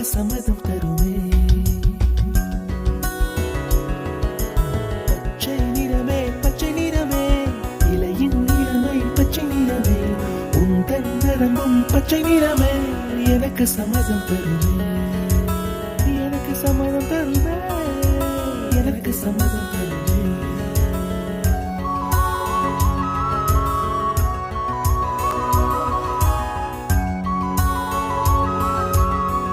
சம்மதம் தருமே. பச்சை நிறமே பச்சை நிறமே, இலையின் நிறமை பச்சை நிறமே, உந்தன் நிறமும் பச்சை நிறமே, எனக்கு சம்மதம் தருமே, எனக்கு சம்மதம் தருமே, எனக்கு சம்மதம் தருமே.